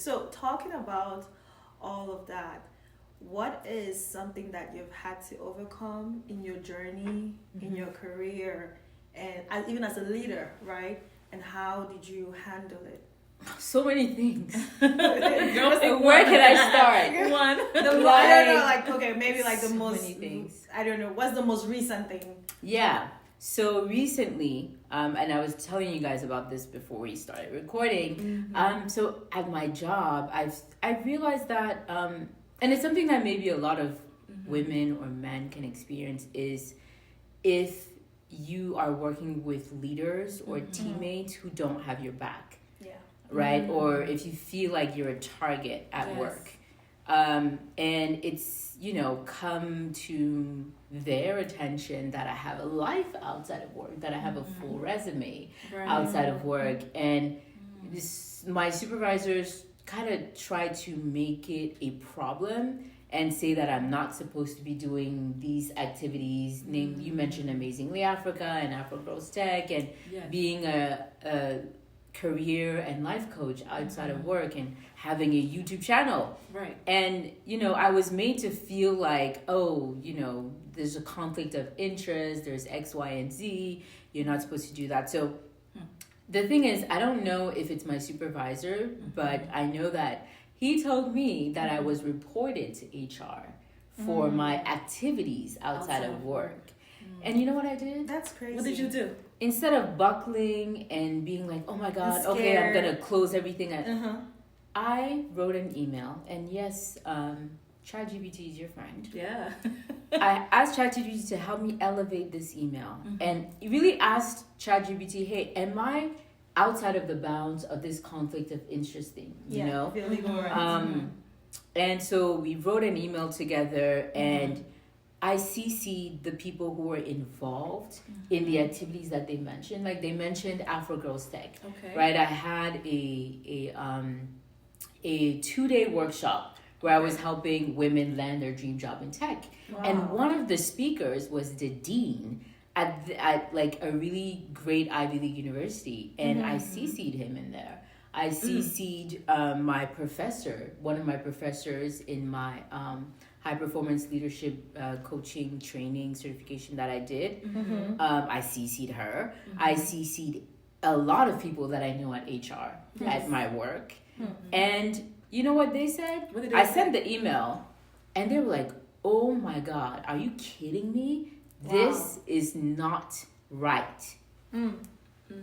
So, talking about all of that, what is something that you've had to overcome in your journey, in your career, and even as a leader, right? And how did you handle it? So many things. Where can I start? One. I don't know, like, okay, maybe like the so most, many things. I don't know, what's the most recent thing? Yeah. So recently, and I was telling you guys about this before we started recording. So at my job, I realized that, and it's something that maybe a lot of women or men can experience, is if you are working with leaders or teammates who don't have your back. Yeah. Right? Or if you feel like you're a target at work. And it's, come to their attention that I have a life outside of work, that I have a full resume outside of work. And my supervisors kind of try to make it a problem and say that I'm not supposed to be doing these activities. You mentioned Amazingly Africa and Afro Girls Tech and being a career and life coach outside of work and having a YouTube channel. Right. And, I was made to feel like, there's a conflict of interest, there's X, Y, and Z. You're not supposed to do that. So the thing is, I don't know if it's my supervisor, but I know that he told me that I was reported to HR for my activities outside of work. And you know what I did? That's crazy. What did you do? Instead of buckling and being like, oh my God, okay, I'm going to close everything. I wrote an email. And yes, ChatGPT is your friend. Yeah. I asked ChatGPT to help me elevate this email. And really asked ChatGPT, hey, am I outside of the bounds of this conflict of interest thing? You know? And so we wrote an email together and I CC'd the people who were involved in the activities that they mentioned. Like they mentioned Afro Girls Tech, right? I had a 2-day workshop where I was helping women land their dream job in tech. Wow. And one of the speakers was the dean at like a really great Ivy League university. And I CC'd him in there. I CC'd my professor, one of my professors in my high performance leadership coaching training certification that I did. I CC'd her. I CC'd a lot of people that I know at HR at my work. And you know what they said? I sent the email and they were like, oh my God, are you kidding me? Wow. This is not right.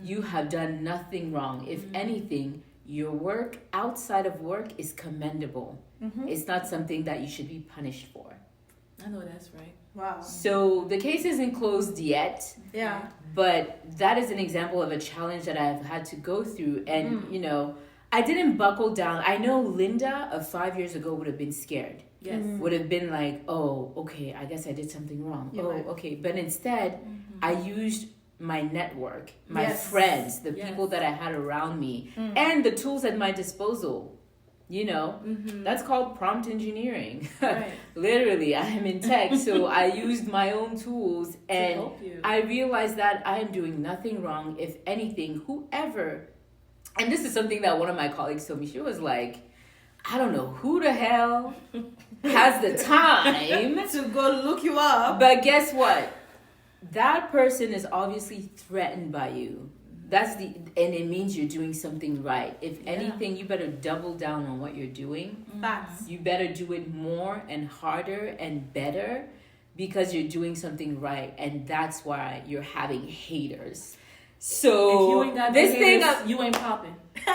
You have done nothing wrong. If anything, your work outside of work is commendable. It's not something that you should be punished for. I know that's right. Wow. So the case isn't closed yet. Yeah. But that is an example of a challenge that I've had to go through. And, I didn't buckle down. I know Linda of 5 years ago would have been scared. Yes. Would have been like, oh, okay, I guess I did something wrong. Okay. But instead, I used my network, my friends, the people that I had around me, and the tools at my disposal. That's called prompt engineering. Right. Literally, I am in tech, so I used my own tools, and I realized that I am doing nothing wrong. If anything, whoever, and this is something that one of my colleagues told me, she was like, I don't know who the hell has the time to go look you up. But guess what? That person is obviously threatened by you. And it means you're doing something right. If anything, you better double down on what you're doing. Facts. You better do it more and harder and better because you're doing something right. And that's why you're having haters. So if you ain't got this haters, thing you ain't popping. So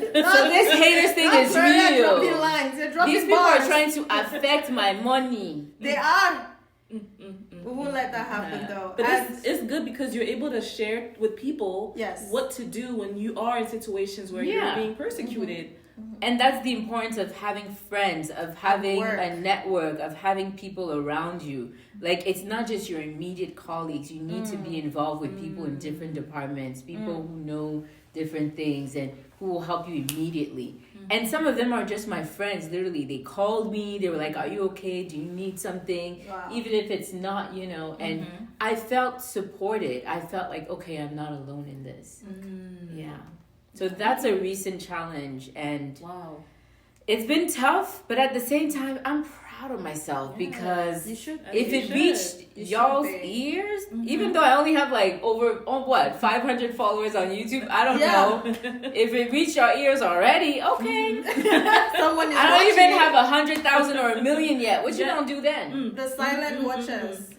this haters thing is real. These people are trying to affect my money. They are. We won't let that happen though. But it's good because you're able to share with people what to do when you are in situations where you're being persecuted. And that's the importance of having friends, of having a network, of having people around you. Like, it's not just your immediate colleagues. You need to be involved with people in different departments, people who know different things and who will help you immediately. And some of them are just my friends, literally. They called me. They were like, are you okay? Do you need something? Wow. Even if it's not, And I felt supported. I felt like, okay, I'm not alone in this. Yeah. So that's a recent challenge, and wow, it's been tough, but at the same time, I'm proud of myself because if it reached y'all's ears, even though I only have like over 500 followers on YouTube, I don't know if it reached your ears already. Okay, someone is I don't even have 100,000 or 1 million yet. What you gonna do then? The silent watchers,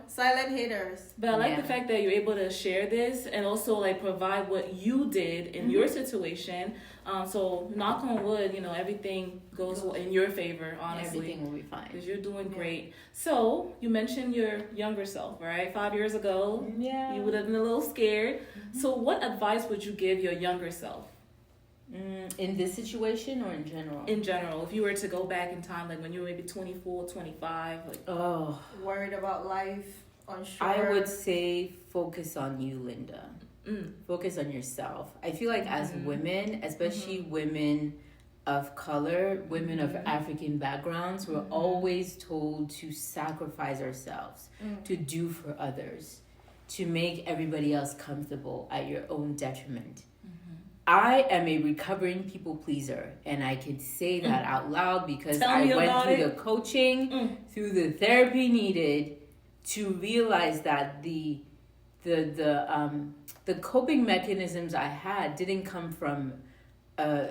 silent haters. But I like the fact that you're able to share this and also like provide what you did in your situation. So knock on wood, everything goes in your favor, honestly. Everything will be fine. Because you're doing great. So you mentioned your younger self, right? 5 years ago, you would have been a little scared. So what advice would you give your younger self? In this situation or in general? In general, if you were to go back in time, like when you were maybe 24, 25, worried about life, unsure. I would say focus on you, Linda. Focus on yourself. I feel like as women, especially women of color, women of African backgrounds, we're always told to sacrifice ourselves, to do for others, to make everybody else comfortable at your own detriment. I am a recovering people pleaser, and I can say that out loud because I went through the coaching, through the therapy needed to realize that the coping mechanisms I had didn't come from a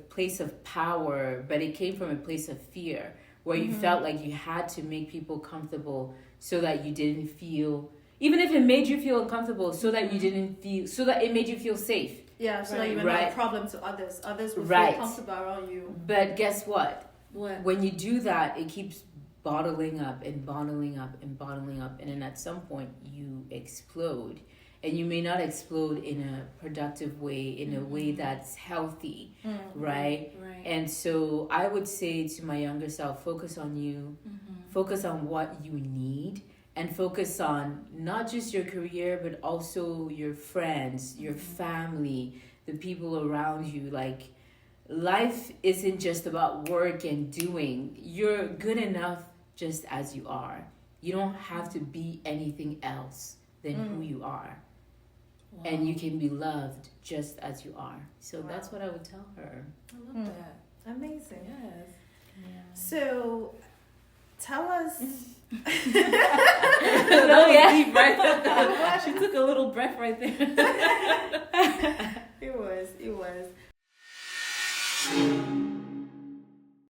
place of power, but it came from a place of fear, where you felt like you had to make people comfortable so that you didn't feel, even if it made you feel uncomfortable, so that you didn't feel, so that it made you feel safe. Yeah, so that you were not a problem to others. Others will feel comfortable around you. But guess what? What? When you do that, it keeps bottling up and bottling up and bottling up, and then at some point you explode. And you may not explode in a productive way, in a way that's healthy, right? And so I would say to my younger self, focus on you, focus on what you need, and focus on not just your career, but also your friends, your family, the people around you. Like, life isn't just about work and doing. You're good enough just as you are. You don't have to be anything else than who you are. Wow. And you can be loved just as you are. So that's what I would tell her. I love that. Amazing. Yes. Yeah. So, tell us. Deep, right? She took a little breath right there. It was.